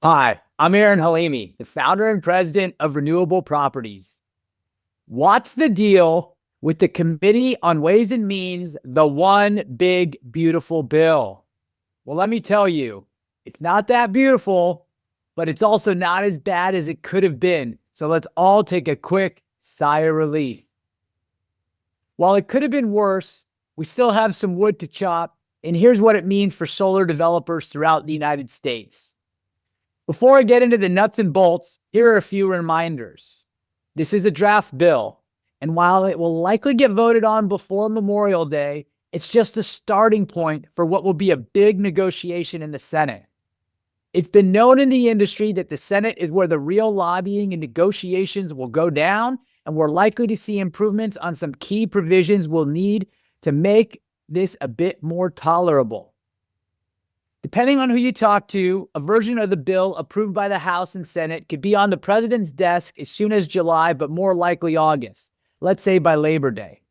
Hi, I'm Aaron Halimi, the founder and president of Renewable Properties. What's the deal with the Committee on Ways and Means, the one big, beautiful bill? Well, let me tell you, it's not that beautiful, but it's also not as bad as it could have been. So let's all take a quick sigh of relief. While it could have been worse, we still have some wood to chop, and here's what it means for solar developers throughout the United States. Before I get into the nuts and bolts, here are a few reminders. This is a draft bill, and while it will likely get voted on before Memorial Day, it's just a starting point for what will be a big negotiation in the Senate. It's been known in the industry that the Senate is where the real lobbying and negotiations will go down, and we're likely to see improvements on some key provisions we'll need to make this a bit more tolerable. Depending on who you talk to, a version of the bill approved by the House and Senate could be on the president's desk as soon as July, but more likely August, let's say by Labor Day.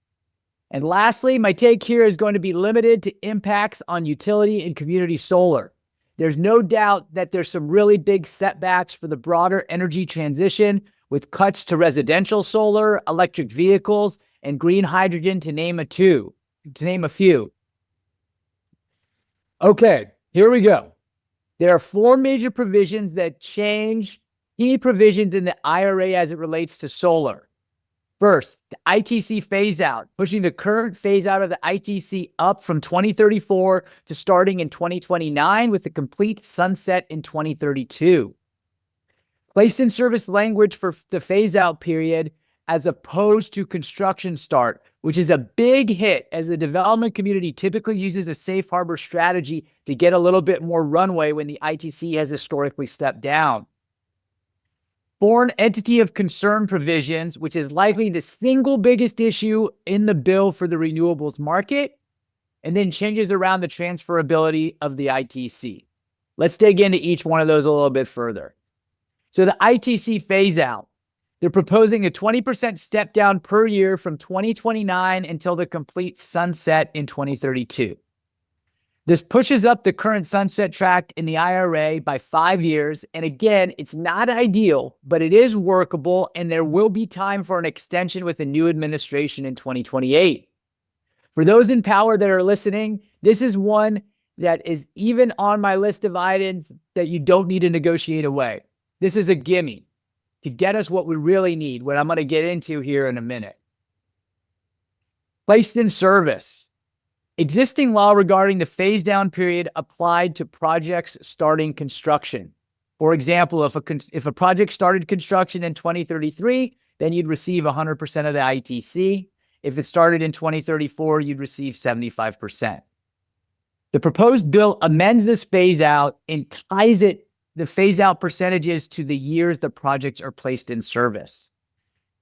And lastly, my take here is going to be limited to impacts on utility and community solar. There's no doubt that there's some really big setbacks for the broader energy transition with cuts to residential solar, electric vehicles, and green hydrogen to name a few. Okay. Here we go. There are four major provisions that change key provisions in the IRA as it relates to solar. First, the ITC phase out, pushing the current phase out of the ITC up from 2034 to starting in 2029 with a complete sunset in 2032. Placed in service language for the phase out period as opposed to construction start, which is a big hit as the development community typically uses a safe harbor strategy to get a little bit more runway when the ITC has historically stepped down. Foreign entity of concern provisions, which is likely the single biggest issue in the bill for the renewables market, and then changes around the transferability of the ITC. Let's dig into each one of those a little bit further. So the ITC phase out. They're proposing a 20% step down per year from 2029 until the complete sunset in 2032. This pushes up the current sunset track in the IRA by 5 years. And again, it's not ideal, but it is workable, and there will be time for an extension with a new administration in 2028. For those in power that are listening, this is one that is even on my list of items that you don't need to negotiate away. This is a gimme to get us what we really need, what I'm going to get into here in a minute. Placed in service. Existing law regarding the phase down period applied to projects starting construction. For example, if a project started construction in 2033, then you'd receive 100% of the ITC. If it started in 2034, you'd receive 75%. The proposed bill amends this phase out and ties the phase out percentages to the years the projects are placed in service.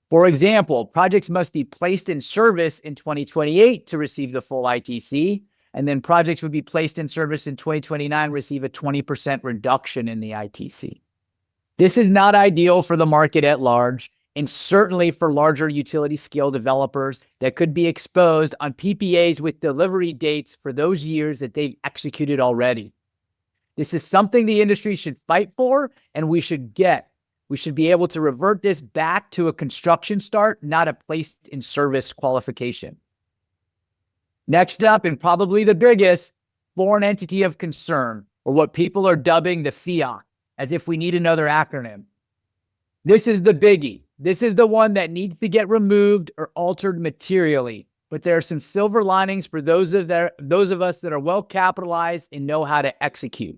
For example, projects must be placed in service in 2028 to receive the full ITC, and then projects would be placed in service in 2029, receive a 20% reduction in the ITC. This is not ideal for the market at large, and certainly for larger utility scale developers that could be exposed on PPAs with delivery dates for those years that they've executed already. This is something the industry should fight for, and we should get. We should be able to revert this back to a construction start, not a placed in service qualification. Next up, and probably the biggest, foreign entity of concern, or what people are dubbing the FIAC, as if we need another acronym. This is the biggie. This is the one that needs to get removed or altered materially. But there are some silver linings for those of us that are well capitalized and know how to execute.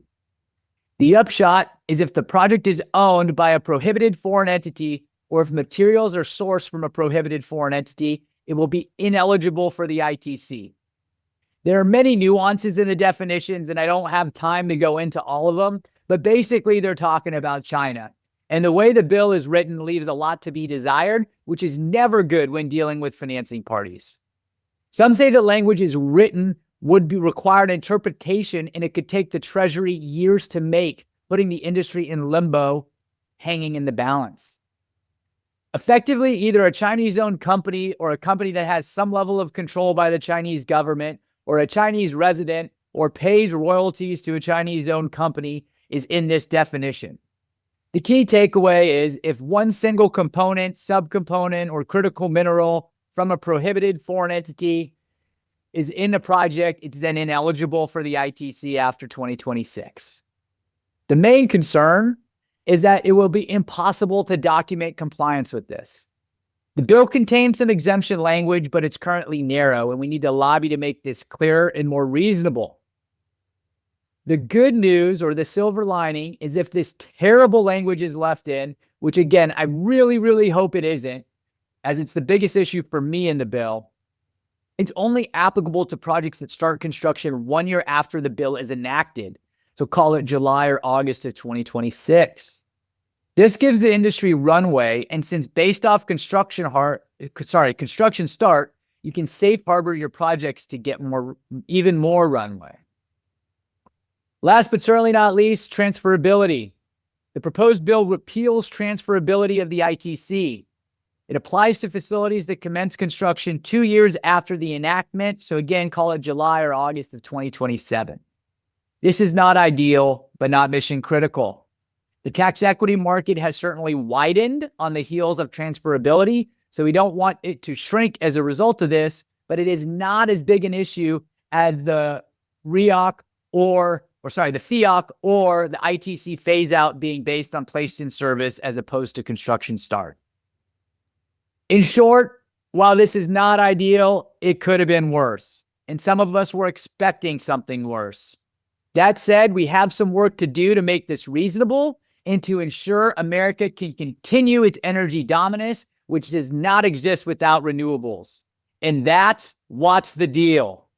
The upshot is if the project is owned by a prohibited foreign entity, or if materials are sourced from a prohibited foreign entity, it will be ineligible for the ITC. There are many nuances in the definitions, and I don't have time to go into all of them, but basically they're talking about China. And the way the bill is written leaves a lot to be desired, which is never good when dealing with financing parties. Some say the language is written would be required interpretation, and it could take the Treasury years to make, putting the industry in limbo, hanging in the balance. Effectively, either a Chinese-owned company or a company that has some level of control by the Chinese government, or a Chinese resident, or pays royalties to a Chinese-owned company, is in this definition. The key takeaway is if one single component, subcomponent, or critical mineral from a prohibited foreign entity is in the project, it's then ineligible for the ITC after 2026. The main concern is that it will be impossible to document compliance with this. The bill contains some exemption language, but it's currently narrow, and we need to lobby to make this clearer and more reasonable. The good news, or the silver lining, is if this terrible language is left in, which again, I really, really hope it isn't, as it's the biggest issue for me in the bill, it's only applicable to projects that start construction 1 year after the bill is enacted. So call it July or August of 2026. This gives the industry runway, and since based off construction start, you can safe harbor your projects to get even more runway. Last but certainly not least, transferability. The proposed bill repeals transferability of the ITC. It applies to facilities that commence construction 2 years after the enactment. So again, call it July or August of 2027. This is not ideal, but not mission critical. The tax equity market has certainly widened on the heels of transferability. So we don't want it to shrink as a result of this, but it is not as big an issue as the REOC the FEOC or the ITC phase out being based on placed in service as opposed to construction start. In short, while this is not ideal, it could have been worse. And some of us were expecting something worse. That said, we have some work to do to make this reasonable and to ensure America can continue its energy dominance, which does not exist without renewables. And that's what's the deal.